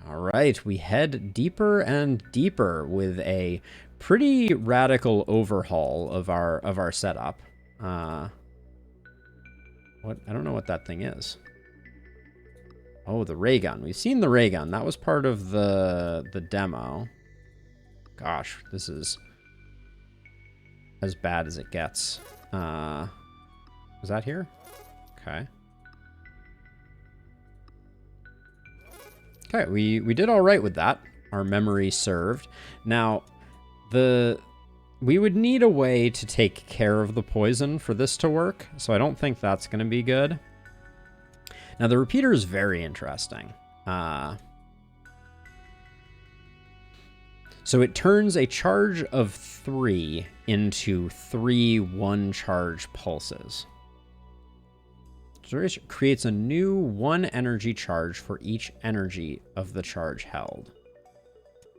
All right, we head deeper and deeper with a pretty radical overhaul of our setup. What? I don't know what that thing is. Oh, the ray gun. We've seen the ray gun. That was part of the demo. Gosh, this is as bad as it gets. Was that here? Okay. Okay, we did all right with that. Our memory served. Now, we would need a way to take care of the poison for this to work, so I don't think that's going to be good. Now, the repeater is very interesting. So it turns a charge of 3 into 3 1-charge pulses. So it creates a new 1 energy charge for each energy of the charge held.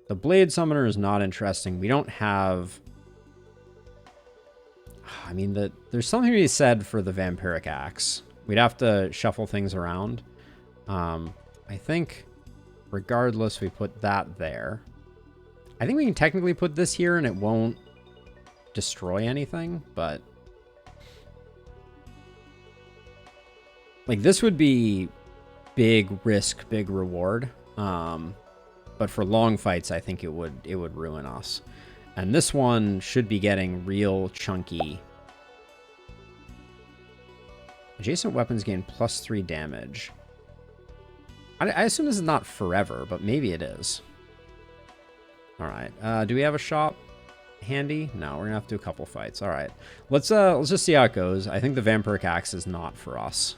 The Blade Summoner is not interesting. We don't have... I mean, there's something to be said for the Vampiric Axe. We'd have to shuffle things around. I think, regardless, we put that there. I think we can technically put this here and it won't destroy anything, but... like, this would be big risk, big reward. But for long fights, I think it would ruin us. And this one should be getting real chunky. Adjacent weapons gain +3 damage. I assume this is not forever, but maybe it is. All right. Do we have a shop handy? No, we're gonna have to do a couple fights. All right. Let's just see how it goes. I think the Vampiric Axe is not for us.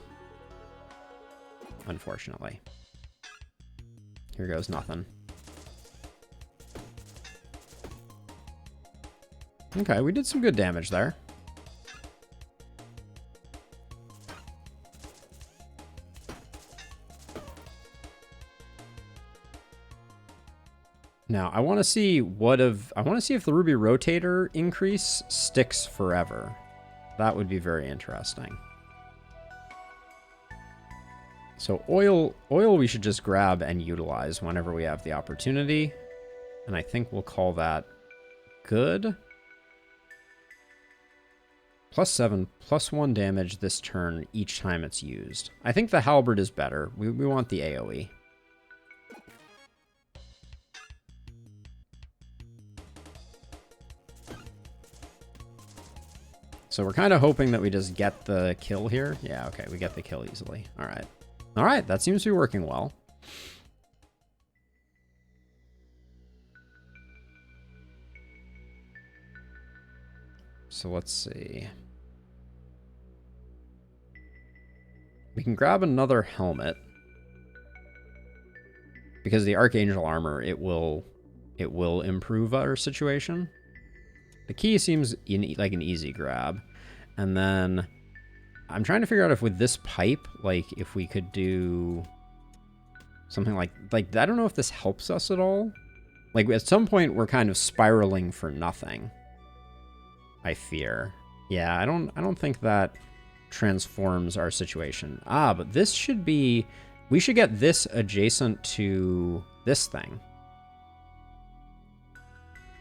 Unfortunately. Here goes nothing. Okay, we did some good damage there. Now, I want to see if the Ruby Rotator increase sticks forever. That would be very interesting. So oil we should just grab and utilize whenever we have the opportunity. And I think we'll call that good. +7, +1 damage this turn each time it's used. I think the Halberd is better. We want the AoE. So we're kind of hoping that we just get the kill here. Yeah, okay, we get the kill easily. All right. All right, that seems to be working well. So let's see. We can grab another helmet. Because the Archangel armor, it will improve our situation. The key seems like an easy grab. And then I'm trying to figure out if with this pipe, like if we could do something like I don't know if this helps us at all. Like at some point we're kind of spiraling for nothing. I fear. Yeah, I don't think that transforms our situation. Ah, but this should be, we should get this adjacent to this thing.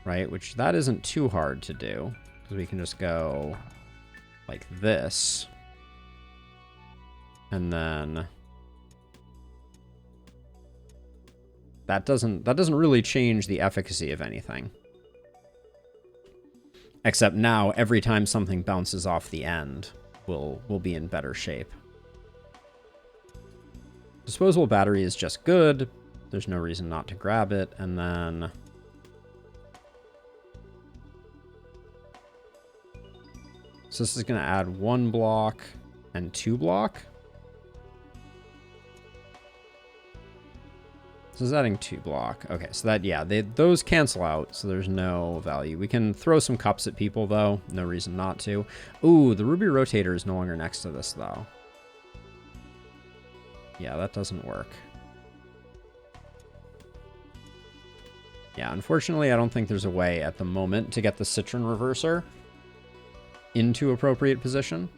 Right, which that isn't too hard to do. Because we can just go like this. And then that doesn't really change the efficacy of anything. Except now every time something bounces off the end, we'll be in better shape. Disposable battery is just good. There's no reason not to grab it. And then so this is going to add 1 block and 2 block. So is adding 2 block. Okay, so that, yeah, those cancel out, so there's no value. We can throw some cups at people, though. No reason not to. Ooh, the Ruby Rotator is no longer next to this, though. Yeah, that doesn't work. Yeah, unfortunately, I don't think there's a way at the moment to get the Citron Reverser into appropriate position.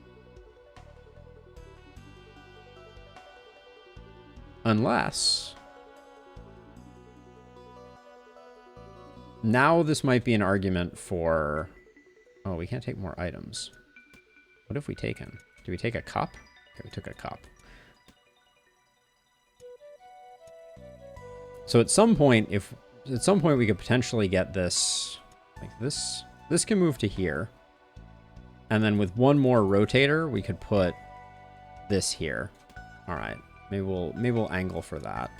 Unless Now this might be an argument for... Oh, we can't take more items. What have we taken? Did we take a cup? Okay, we took a cup. So at some point, we could potentially get this, like this. This can move to here. And then with one more rotator, we could put this here. All right, maybe we'll angle for that.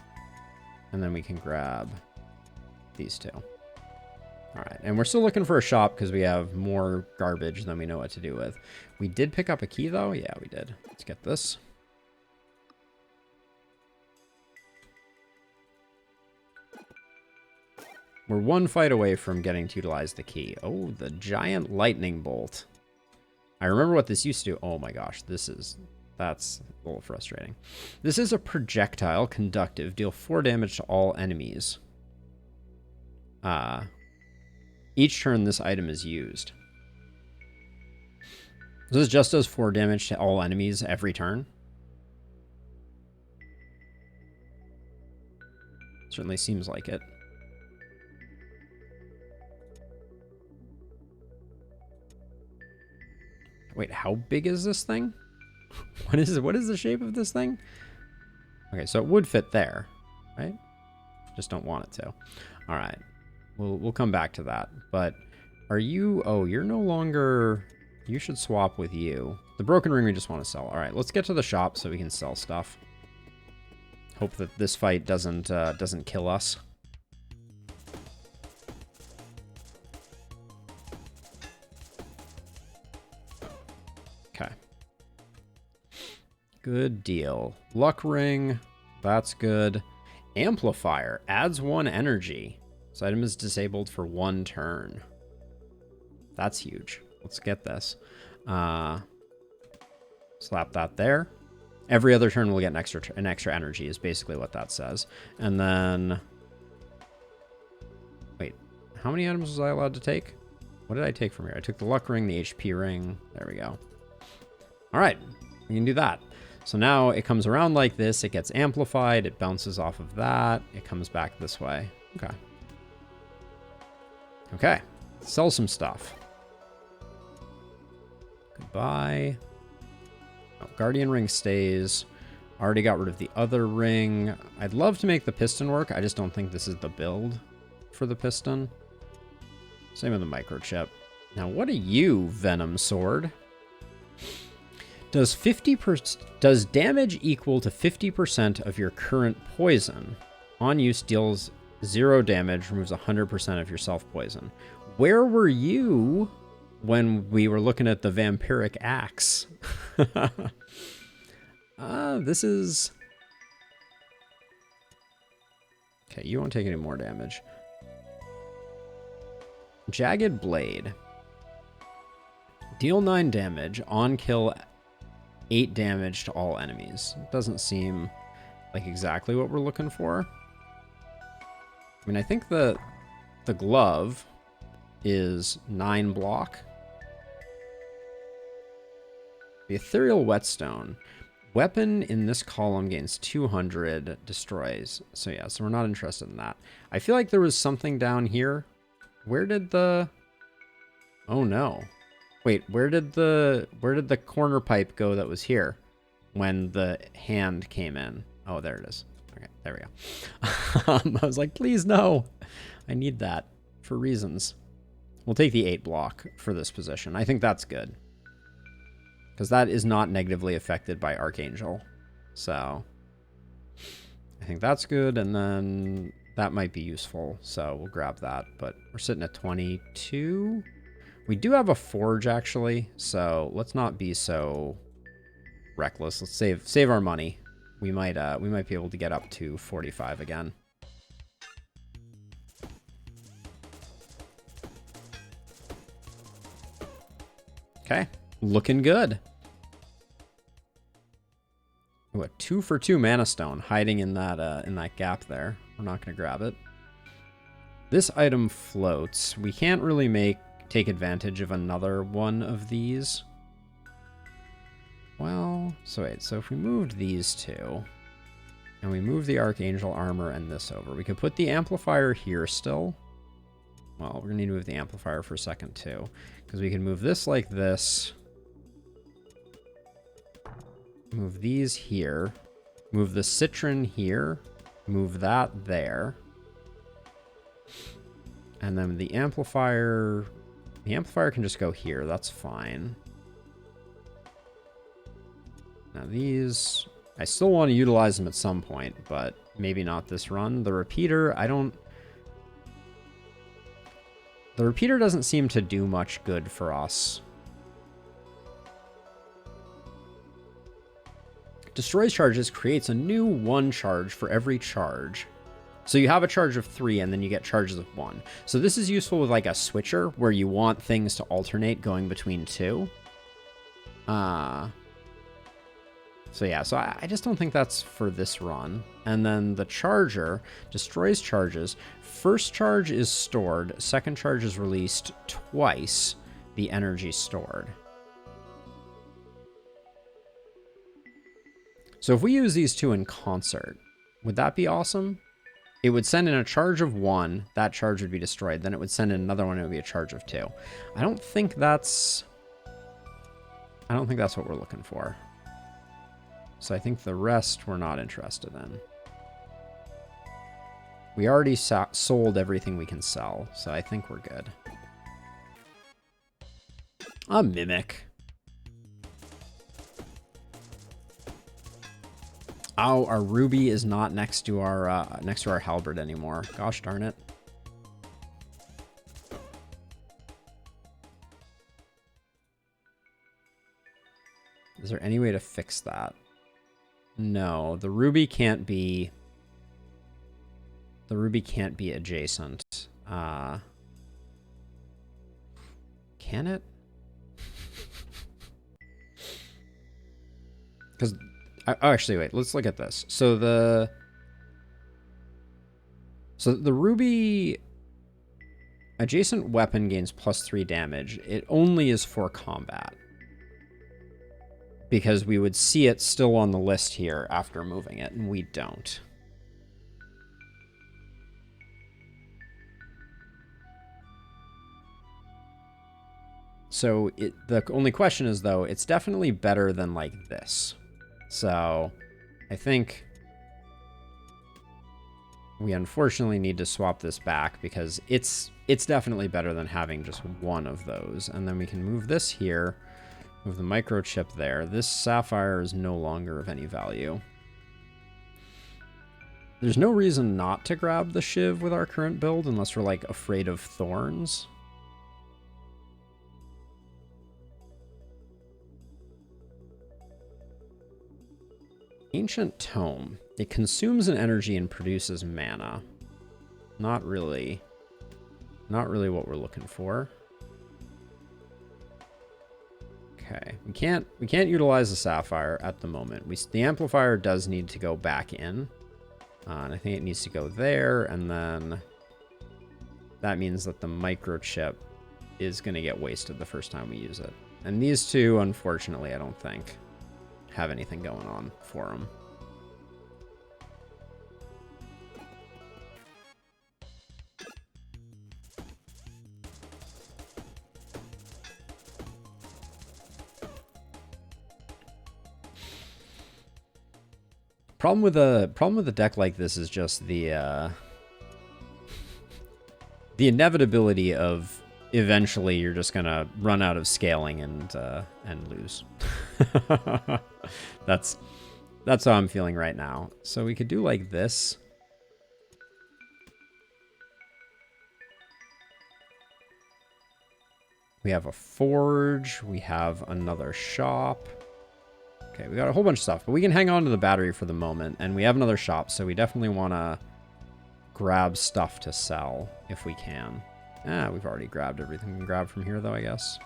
And then we can grab these two. All right, and we're still looking for a shop because we have more garbage than we know what to do with. We did pick up a key, though. Yeah, we did. Let's get this. We're one fight away from getting to utilize the key. Oh, the giant lightning bolt. I remember what this used to do. Oh my gosh, that's a little frustrating. This is a projectile, conductive, deal 4 damage to all enemies. Each turn this item is used. This just does 4 damage to all enemies every turn. Certainly seems like it. Wait, how big is this thing? What is the shape of this thing? Okay, so it would fit there, right? Just don't want it to. All right. We'll come back to that. But are you... Oh, you're no longer... You should swap with you. The broken ring we just want to sell. All right, let's get to the shop so we can sell stuff. Hope that this fight doesn't kill us. Okay. Good deal. Luck ring. That's good. Amplifier. Adds 1 energy. This item is disabled for 1 turn. That's huge. Let's get this. Slap that there. Every other turn we'll get an extra energy is basically what that says. And then... Wait. How many items was I allowed to take? What did I take from here? I took the luck ring, the HP ring. There we go. All right. We can do that. So now it comes around like this. It gets amplified. It bounces off of that. It comes back this way. Okay. Okay. Sell some stuff. Goodbye. Oh, Guardian ring stays. Already got rid of the other ring. I'd love to make the piston work. I just don't think this is the build for the piston. Same with the microchip. Now, what are you, Venom Sword? Does damage equal to 50% of your current poison? On use deals 0 damage, removes 100% of your self-poison. Where were you when we were looking at the vampiric axe? This is... Okay, you won't take any more damage. Jagged Blade. Deal 9 damage. On kill, 8 damage to all enemies. Doesn't seem like exactly what we're looking for. I mean, I think the glove is 9 block. The Ethereal Whetstone. Weapon in this column gains 200, destroys. So yeah, so we're not interested in that. I feel like there was something down here. Where did the... Oh no. Wait, where did the corner pipe go that was here when the hand came in? Oh, there it is. Okay, there we go. I was like, please no. I need that for reasons. We'll take the 8 block for this position. I think that's good. Because that is not negatively affected by Archangel. So I think that's good. And then that might be useful. So we'll grab that. But we're sitting at 22. We do have a forge, actually. So let's not be so reckless. Let's save our money. We might be able to get up to 45 again. Okay, looking good. Ooh, a 2-for-2 mana stone hiding in that gap there. We're not gonna grab it. This item floats. We can't really take advantage of another one of these. Well, so wait, so if we moved these two, and we move the Archangel armor and this over, we could put the amplifier here still. Well, we're going to need to move the amplifier for a second, too. Because we can move this like this. Move these here. Move the citron here. Move that there. And then the amplifier... The amplifier can just go here. That's fine. Now these... I still want to utilize them at some point, but maybe not this run. The repeater, I don't... The repeater doesn't seem to do much good for us. Destroys charges creates a new 1 charge for every charge. So you have a charge of 3 and then you get charges of 1. So this is useful with like a switcher where you want things to alternate going between 2. So yeah, so I just don't think that's for this run. And then the charger destroys charges. First charge is stored. Second charge is released twice the energy stored. So if we use these two in concert, would that be awesome? It would send in a charge of 1. That charge would be destroyed. Then it would send in another one. It would be a charge of 2. I don't think that's what we're looking for. So I think the rest we're not interested in. We already sold everything we can sell, so I think we're good. A mimic. Oh, our ruby is not next to our halberd anymore. Gosh darn it. Is there any way to fix that? No, the ruby can't be... The ruby can't be adjacent. Can it? Because... Oh, actually, wait. Let's look at this. So the ruby adjacent weapon gains +3 damage. It only is for combat. Because we would see it still on the list here after moving it, and we don't. So the only question is, though, it's definitely better than, like, this. So I think we unfortunately need to swap this back because it's definitely better than having just one of those. And then we can move this here. Move the microchip there. This sapphire is no longer of any value. There's no reason not to grab the shiv with our current build unless we're like afraid of thorns. Ancient Tome. It consumes an energy and produces mana. Not really what we're looking for. Okay, we can't utilize the sapphire at the moment. The amplifier does need to go back in, and I think it needs to go there, and then that means that the microchip is going to get wasted the first time we use it. And these two, unfortunately, I don't think have anything going on for them. Problem with a deck like this is just the inevitability of eventually you're just gonna run out of scaling and lose. That's how I'm feeling right now. So we could do like this. We have a forge. We have another shop. Okay, we got a whole bunch of stuff, but we can hang on to the battery for the moment, and we have another shop, so we definitely want to grab stuff to sell if we can. We've already grabbed everything we can grab from here, though, I guess.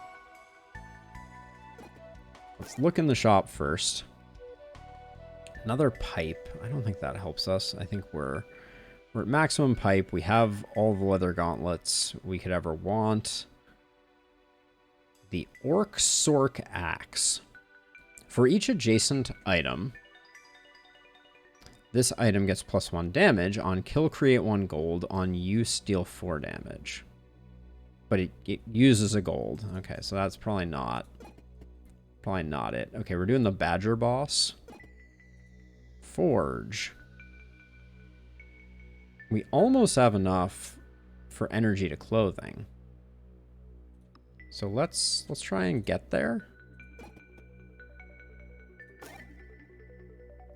Let's look in the shop first. Another pipe. I don't think that helps us. I think we're at maximum pipe. We have all the leather gauntlets we could ever want. The Orc Sork Axe. For each adjacent item, this item gets +1 damage. On kill, create 1 gold. On use, deal 4 damage. but it uses a gold. Okay, so that's probably not it. Okay, we're doing the Badger Boss. Forge. We almost have enough for energy to clothing. So let's try and get there.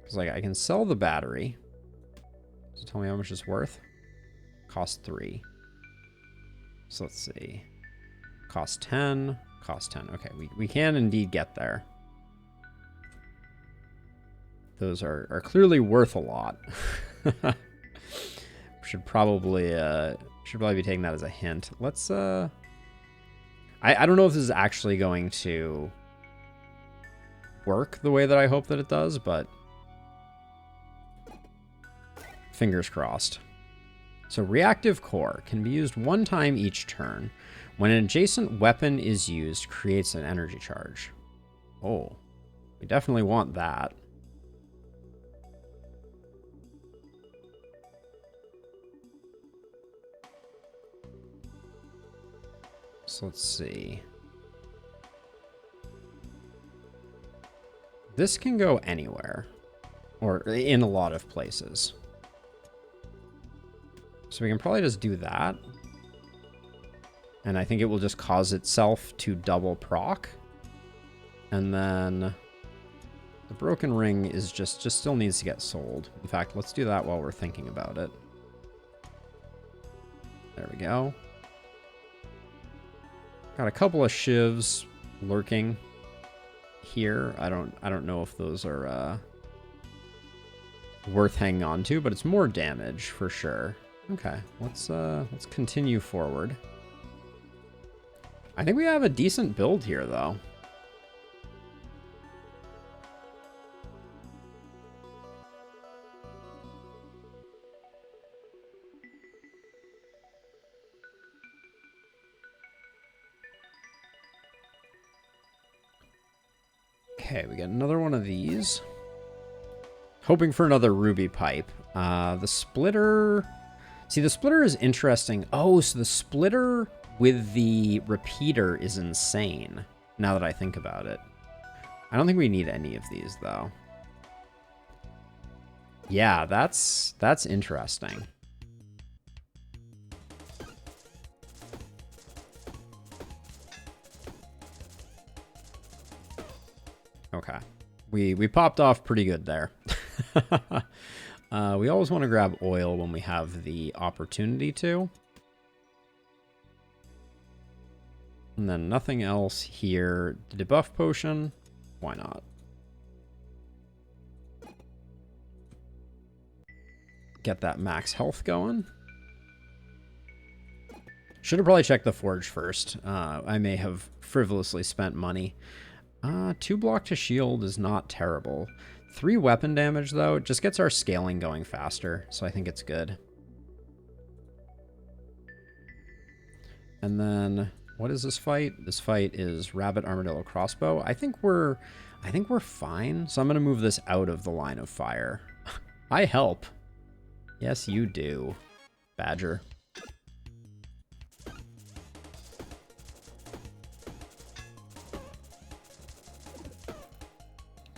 Because like I can sell the battery. So tell me how much it's worth. Cost 3. So let's see. Cost 10. Cost 10. Okay, we can indeed get there. Those are clearly worth a lot. should probably be taking that as a hint. Let's I don't know if this is actually going to work the way that I hope that it does, but fingers crossed. So reactive core can be used one time each turn. When an adjacent weapon is used, creates an energy charge. Oh, we definitely want that. So let's see. This can go anywhere, or in a lot of places. So we can probably just do that. And I think it will just cause itself to double proc. And then the broken ring is just still needs to get sold. In fact, let's do that while we're thinking about it. There we go. Got a couple of shivs lurking here. I don't know if those are worth hanging on to, but it's more damage for sure. Okay, let's continue forward. I think we have a decent build here though. Okay, we get another one of these. Hoping for another ruby pipe. The splitter... See, the splitter is interesting. Oh, so the splitter with the repeater is insane, now that I think about it. I don't think we need any of these, though. Yeah, that's interesting. Okay. We popped off pretty good there. We always want to grab oil when we have the opportunity to. And then nothing else here. The debuff potion, why not? Get that max health going. Should have probably checked the forge first. I may have frivolously spent money. 2 block to shield is not terrible. 3 weapon damage, though, it just gets our scaling going faster, so I think it's good. And then, what is this fight? This fight is Rabbit Armadillo Crossbow. I think we're fine, so I'm gonna move this out of the line of fire. I help. Yes, you do, Badger.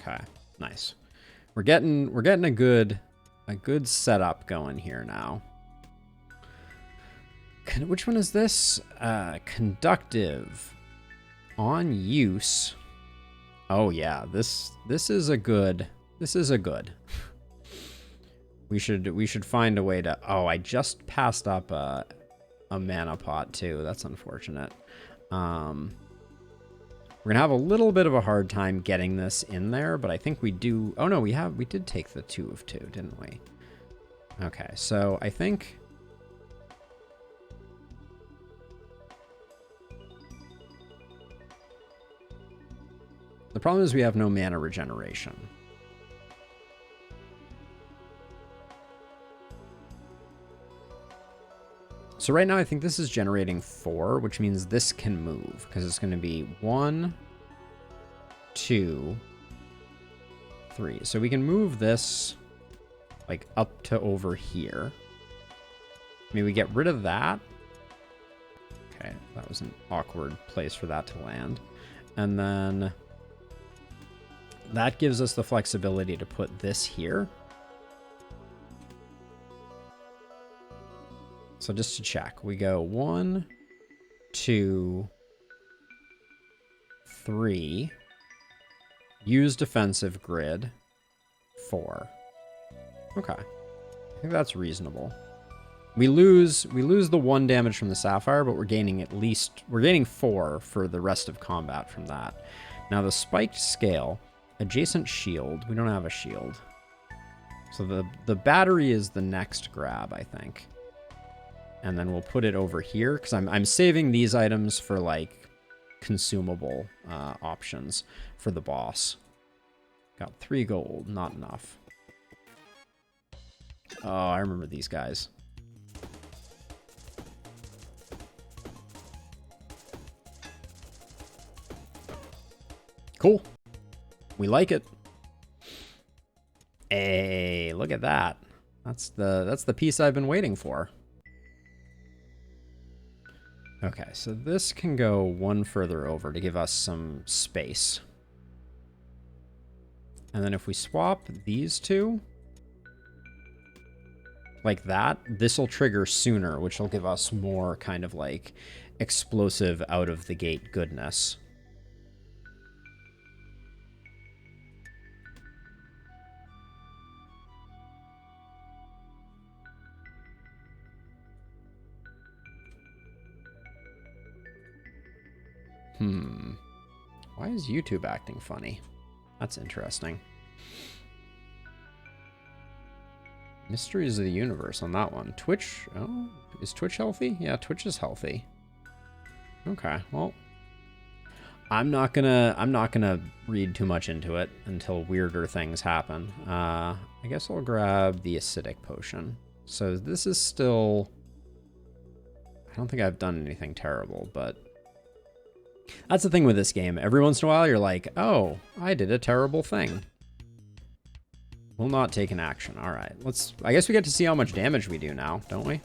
Okay, nice. We're getting a good setup going here now. Which one is this? Conductive. On use. Oh yeah, this is a good. This is a good. We should find a way to. Oh, I just passed up a mana pot too. That's unfortunate. We're gonna have a little bit of a hard time getting this in there, but I think we do. Oh no, we did take the 2 of 2, didn't we? Okay, so I think the problem is we have no mana regeneration. So right now I think this is generating 4, which means this can move, because it's going to be 1, 2, 3. So we can move this like up to over here. Maybe we get rid of that. Okay, that was an awkward place for that to land. And then that gives us the flexibility to put this here. So just to check, we go 1, 2, 3, use defensive grid, 4. Okay. I think that's reasonable. We lose the 1 damage from the Sapphire, but we're gaining 4 for the rest of combat from that. Now the spiked scale, adjacent shield. We don't have a shield. So the battery is the next grab, I think. And then we'll put it over here because I'm saving these items for like consumable options for the boss. Got 3 gold, not enough. Oh, I remember these guys. Cool. We like it. Hey, look at that. That's the piece I've been waiting for. Okay, so this can go 1 further over to give us some space. And then if we swap these 2 like that, this will trigger sooner, which will give us more kind of like explosive out of the gate goodness. Why is YouTube acting funny? That's interesting. Mysteries of the Universe on that one. Twitch, oh, is Twitch healthy? Yeah, Twitch is healthy. Okay, well, I'm not gonna read too much into it until weirder things happen. I guess I'll grab the acidic potion. So this is still, I don't think I've done anything terrible, but that's the thing with this game. Every once in a while, you're like, oh, I did a terrible thing. Will not take an action. All right, I guess we get to see how much damage we do now, don't we?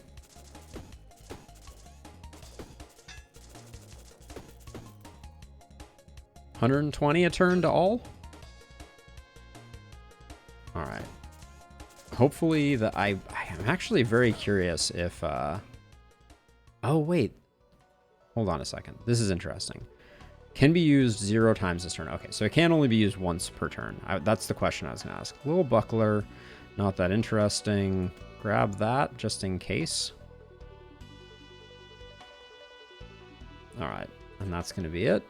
$120 a turn to all? All right. Hopefully I'm actually very curious if, oh, wait. Hold on a second. This is interesting. Can be used 0 times this turn. Okay, so it can only be used once per turn. That's the question I was going to ask. Little buckler, not that interesting. Grab that just in case. All right, and that's going to be it.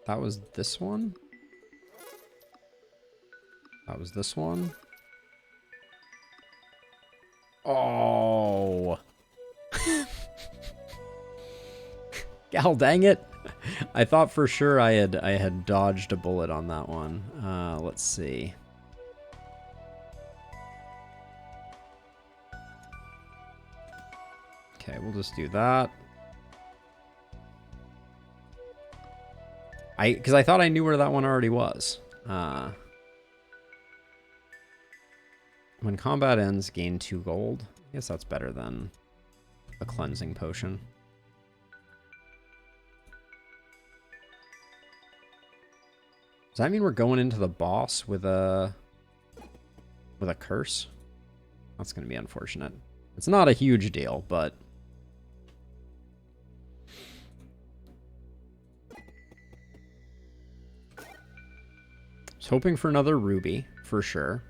That was this one. That was this one. Oh. Gal dang it. I thought for sure I had dodged a bullet on that one. Let's see. Okay, we'll just do that. Because I thought I knew where that one already was. When combat ends, gain 2 gold. I guess that's better than a cleansing potion. Does that mean we're going into the boss with a curse? That's going to be unfortunate. It's not a huge deal, but I was hoping for another ruby for sure.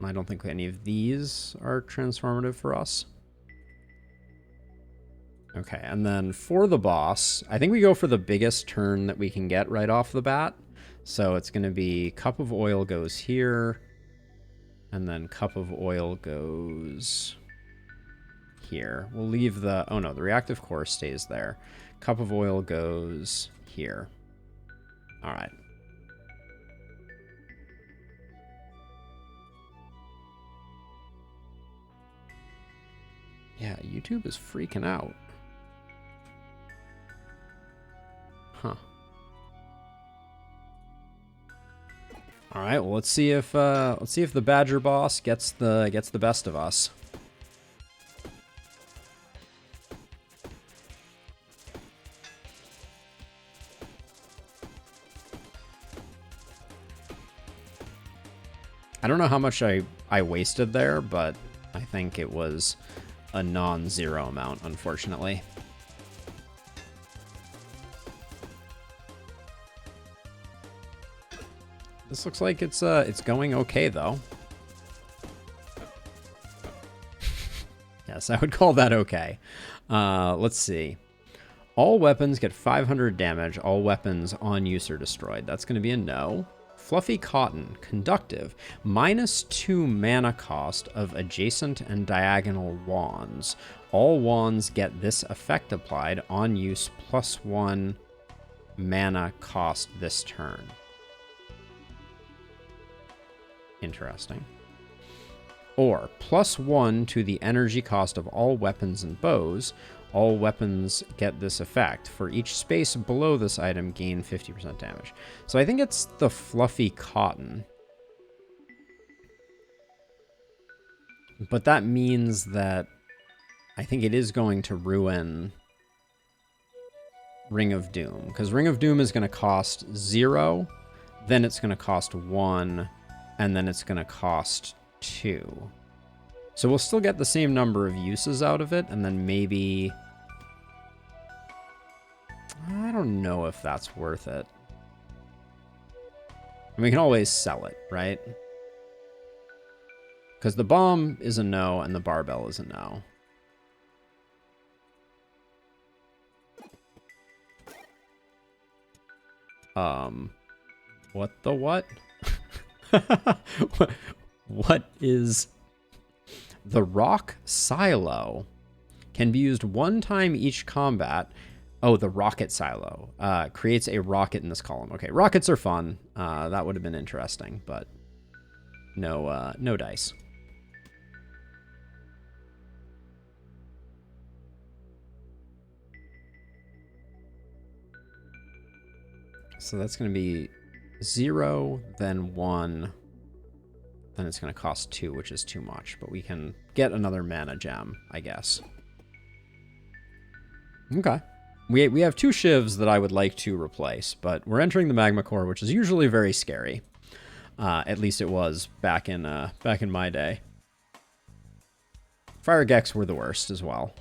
I don't think any of these are transformative for us. Okay, and then for the boss, I think we go for the biggest turn that we can get right off the bat. So it's going to be Cup of Oil goes here, and then Cup of Oil goes here. We'll leave the, oh no, the reactive core stays there. Cup of Oil goes here. All right. Yeah, YouTube is freaking out. Huh. All right, well let's see if the Badger boss gets the best of us. I don't know how much I wasted there, but I think it was a non-zero amount, unfortunately. This looks like it's going okay though. Yes, I would call that okay. Let's see. All weapons get 500 damage. All weapons on use are destroyed. That's going to be a no. Fluffy Cotton, conductive, -2 mana cost of adjacent and diagonal wands. All wands get this effect applied on use +1 mana cost this turn. Interesting. Or +1 to the energy cost of all weapons and bows. All weapons get this effect. For each space below this item, gain 50% damage. So I think it's the Fluffy Cotton. But that means that I think it is going to ruin Ring of Doom. Because Ring of Doom is going to cost 0, then it's going to cost 1, and then it's going to cost 2. So we'll still get the same number of uses out of it, and then maybe... I don't know if that's worth it. And we can always sell it, right? Because the bomb is a no, and the barbell is a no. What the what? What is... The Rock Silo can be used one time each combat. Oh, the Rocket Silo creates a rocket in this column. Okay, rockets are fun. That would have been interesting, but no, no dice. So that's going to be 0, then 1. Then it's going to cost 2, which is too much. But we can get another mana gem, I guess. Okay. We have 2 shivs that I would like to replace, but we're entering the Magma Core, which is usually very scary. At least it was back in my day. Fire Geks were the worst as well.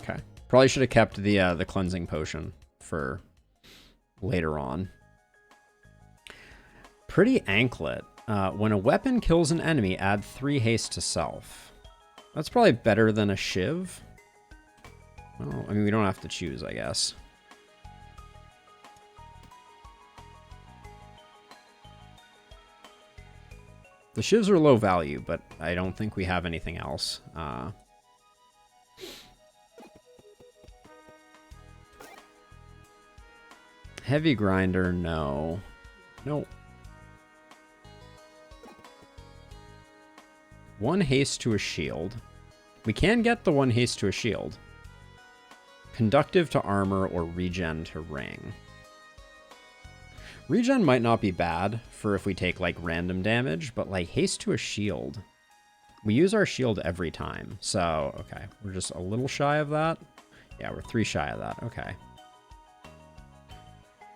Okay. Probably should have kept the cleansing potion for later on. Pretty Anklet. When a weapon kills an enemy, add 3 haste to self. That's probably better than a shiv. Well, I mean, we don't have to choose, I guess. The shivs are low value, but I don't think we have anything else. Heavy Grinder, no. Nope. 1 haste to a shield. We can get the 1 haste to a shield. Conductive to armor or regen to ring. Regen might not be bad for if we take like random damage, but like haste to a shield. We use our shield every time. So, okay, we're just a little shy of that. Yeah, we're 3 shy of that. Okay.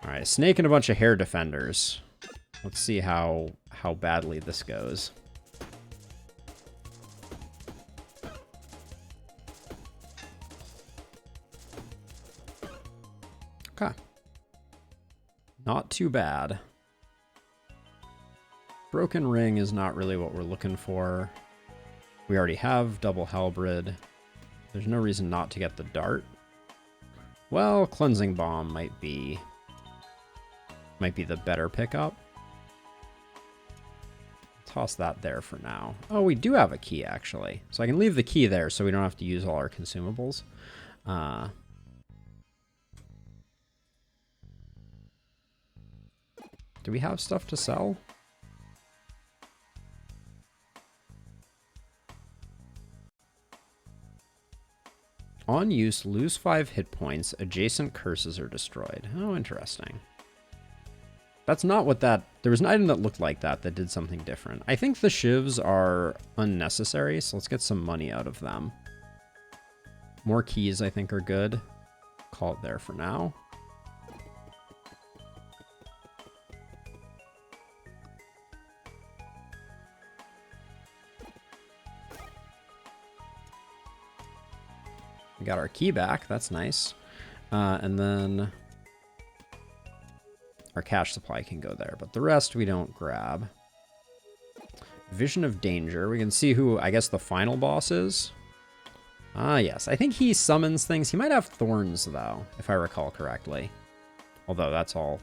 All right, snake and a bunch of hair defenders. Let's see how badly this goes. Okay. Not too bad. Broken Ring is not really what we're looking for. We already have double Halberd. There's no reason not to get the dart. Well, Cleansing Bomb might be the better pickup. Toss that there for now. Oh, we do have a key, actually. So I can leave the key there so we don't have to use all our consumables. Do we have stuff to sell? On use, lose 5 hit points. Adjacent curses are destroyed. Oh, interesting. That's not what that... There was an item that looked like that did something different. I think the shivs are unnecessary, so let's get some money out of them. More keys, I think, are good. Call it there for now. We got our key back. That's nice. And then our cash supply can go there, but the rest we don't grab. Vision of Danger. We can see who, I guess, the final boss is. Ah, yes. I think he summons things. He might have thorns, though, if I recall correctly. Although that's all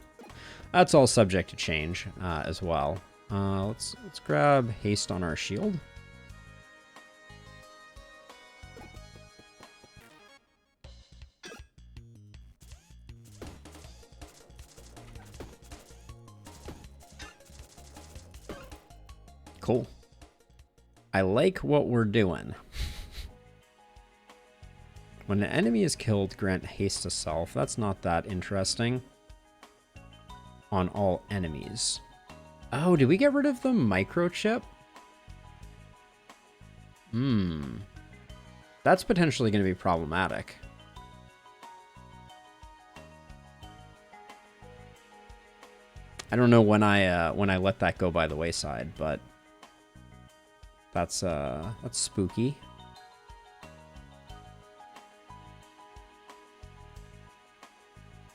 subject to change as well. Let's grab haste on our shield. Cool. I like what we're doing. When an enemy is killed, grant haste to self. That's not that interesting. On all enemies. Oh, did we get rid of the microchip? That's potentially going to be problematic. I don't know when I let that go by the wayside, but that's spooky.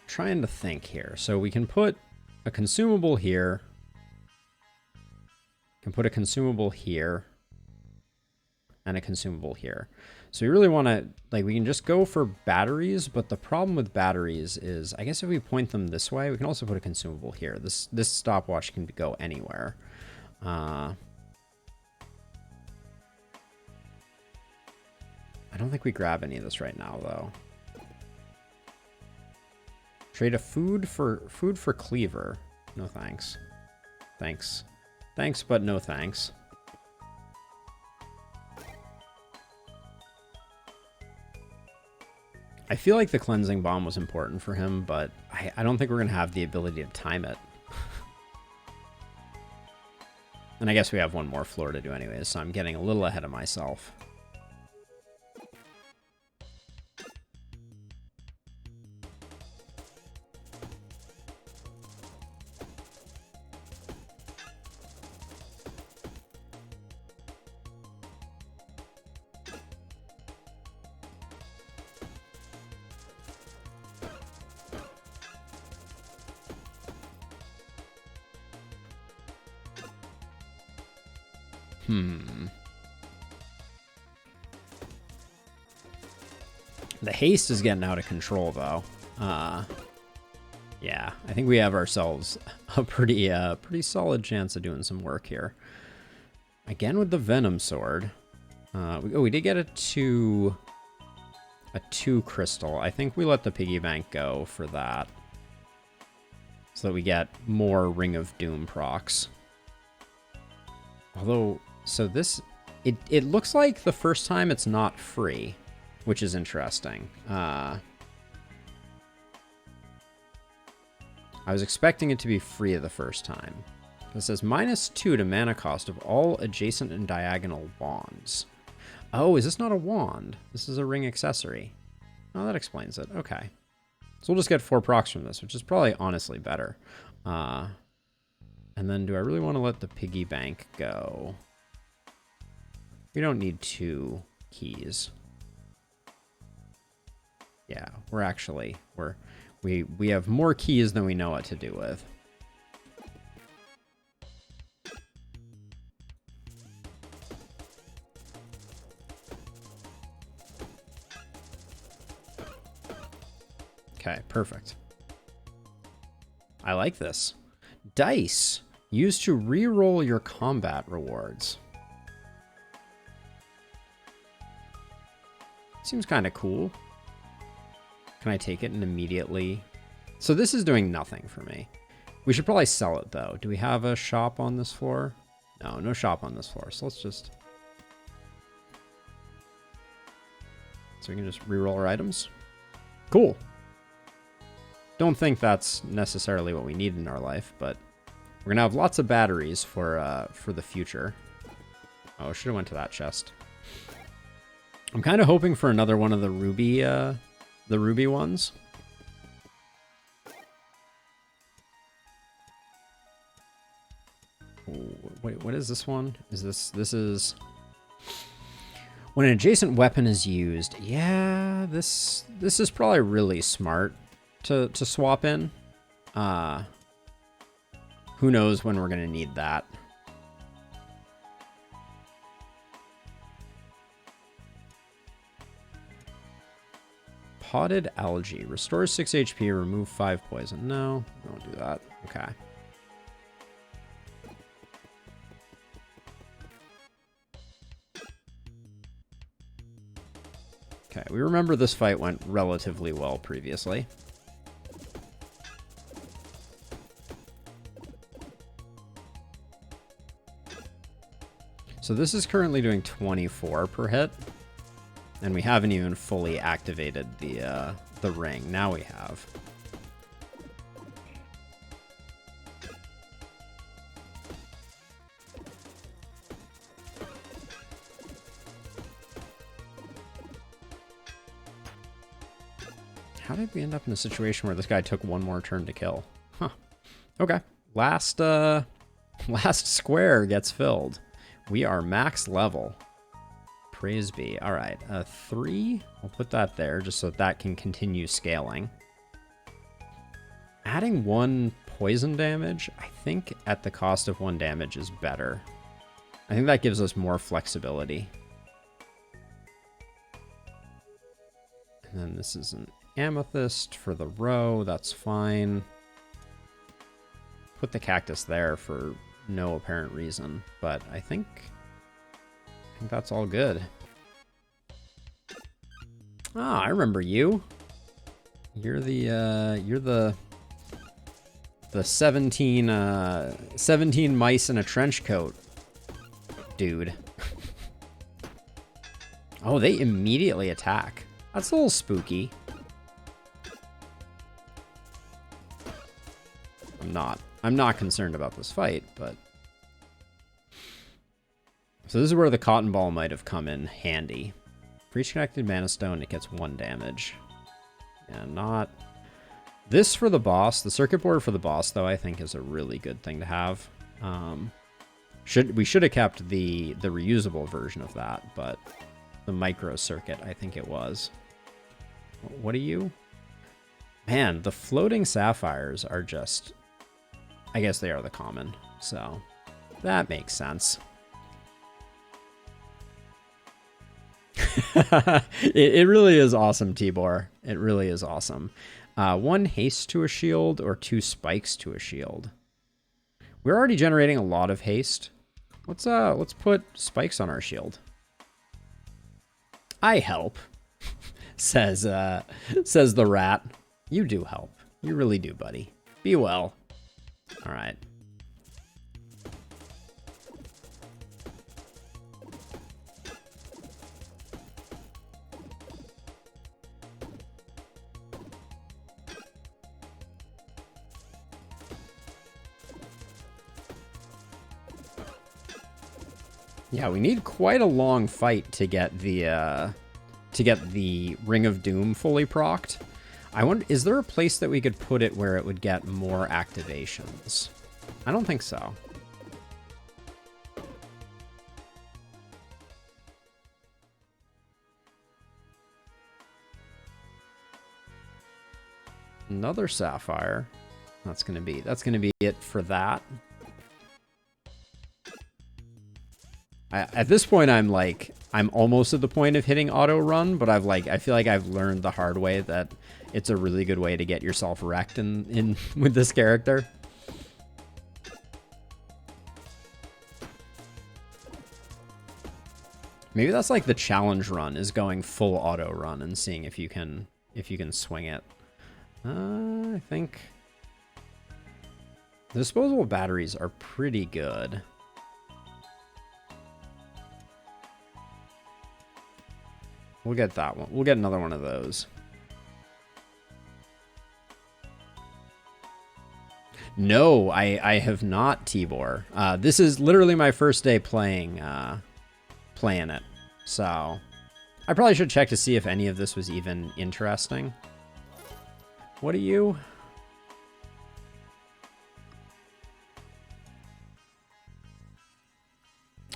Trying to think here. So we can put a consumable here. Can put a consumable here. And a consumable here. So we really want to, like, we can just go for batteries, but the problem with batteries is, I guess if we point them this way, we can also put a consumable here. This stopwatch can go anywhere. I don't think we grab any of this right now, though. Trade a food for cleaver. No thanks. Thanks. Thanks, but no thanks. I feel like the cleansing bomb was important for him, but I don't think we're going to have the ability to time it. And I guess we have one more floor to do anyways, so I'm getting a little ahead of myself. The haste is getting out of control, though. Yeah, I think we have ourselves a pretty solid chance of doing some work here. Again with the Venom Sword. We did get a 2 crystal. I think we let the piggy bank go for that. So that we get more Ring of Doom procs. Although, so this... It looks like the first time it's not free, which is interesting. I was expecting it to be free the first time. It says -2 to mana cost of all adjacent and diagonal wands. Oh, is this not a wand? This is a ring accessory. Oh, that explains it. Okay. So we'll just get 4 procs from this, which is probably honestly better. And then do I really want to let the piggy bank go? We don't need 2 keys. Yeah, we're actually, we have more keys than we know what to do with. Okay, perfect. I like this. Dice. Used to re-roll your combat rewards. Seems kind of cool. Can I take it and immediately... So this is doing nothing for me. We should probably sell it, though. Do we have a shop on this floor? No, no shop on this floor. So let's So we can just reroll our items. Cool. Don't think that's necessarily what we need in our life, but we're gonna have lots of batteries for the future. Oh, should have went to that chest. I'm kind of hoping for another one of the ruby ones. Wait, what is this one? This is when an adjacent weapon is used. Yeah, this is probably really smart to swap in. Who knows when we're gonna need that. Potted algae. Restores 6 HP, remove 5 poison. No, we won't do that. Okay. Okay, we remember this fight went relatively well previously. So this is currently doing 24 per hit. And we haven't even fully activated the ring. Now we have. How did we end up in a situation where this guy took one more turn to kill? Huh. Okay. Last square gets filled. We are max level. Praise be. All right, 3. I'll put that there just so that can continue scaling. Adding 1 poison damage, I think at the cost of 1 damage is better. I think that gives us more flexibility. And then this is an amethyst for the row. That's fine. Put the cactus there for no apparent reason, but I think that's all good. Ah, I remember you. You're the 17 mice in a trench coat dude. Oh, they immediately attack. That's a little spooky. I'm not concerned about this fight, but so this is where the cotton ball might have come in handy. For each connected mana stone, it gets 1 damage. Yeah, not this for the boss. The circuit board for the boss, though, I think is a really good thing to have. We should have kept the reusable version of that, but the micro circuit, I think it was. What are you? Man, the floating sapphires are just, I guess they are the common, so that makes sense. It really is awesome, Tibor. It really is awesome. 1 haste to a shield or 2 spikes to a shield. We're already generating a lot of haste. Let's put spikes on our shield. I help, says the rat. You do help. You really do, buddy. Be well. All right. Yeah, we need quite a long fight to get the Ring of Doom fully procced. I wonder, is there a place that we could put it where it would get more activations? I don't think so. Another sapphire. That's gonna be it for that. At this point, I'm almost at the point of hitting auto run, but I feel like I've learned the hard way that it's a really good way to get yourself wrecked in with this character. Maybe that's like the challenge run, is going full auto run and seeing if you can swing it. I think the disposable batteries are pretty good. We'll get that one. We'll get another one of those. No, I have not, Tibor. This is literally my first day playing it. So I probably should check to see if any of this was even interesting. What are you?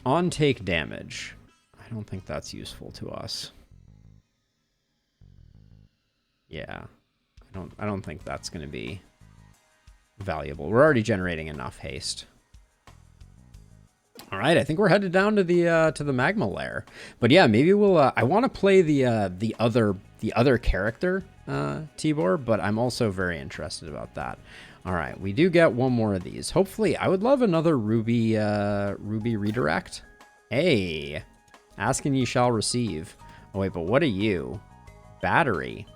On take damage. I don't think that's useful to us. Yeah. I don't think that's going to be valuable. We're already generating enough haste. All right, I think we're headed down to the magma lair. But yeah, maybe we'll. I want to play the other character, Tibor, but I'm also very interested about that. All right, we do get one more of these. Hopefully, I would love another Ruby redirect. Hey, ask and ye shall receive. Oh wait, but what are you? Battery.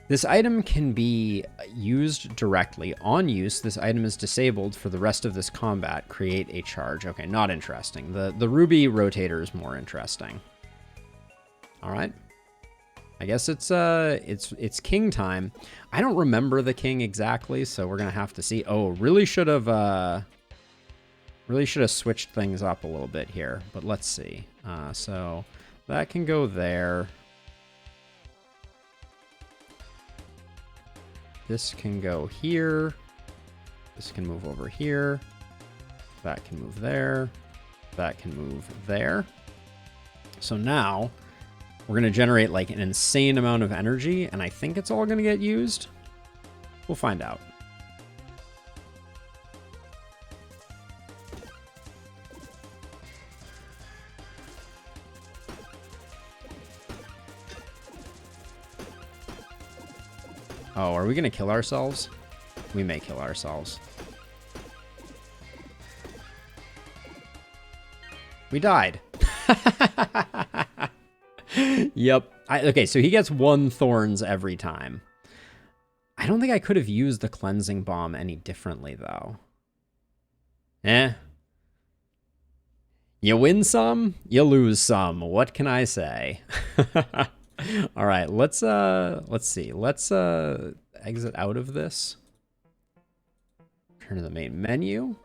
This item can be used directly. On use, this item is disabled for the rest of this combat. Create a charge. Okay, not interesting. The Ruby rotator is more interesting. All right. I guess it's king time. I don't remember the king exactly, so we're gonna have to see. Oh, really should have switched things up a little bit here, but let's see. So that can go there. This can go here. This can move over here. That can move there. That can move there. So now we're going to generate like an insane amount of energy, and I think it's all going to get used. We'll find out. Oh, are we going to kill ourselves? We may kill ourselves. We died. Yep. Okay, so he gets 1 thorns every time. I don't think I could have used the cleansing bomb any differently, though. You win some, you lose some. What can I say? All right, let's see. Let's exit out of this. Turn to the main menu.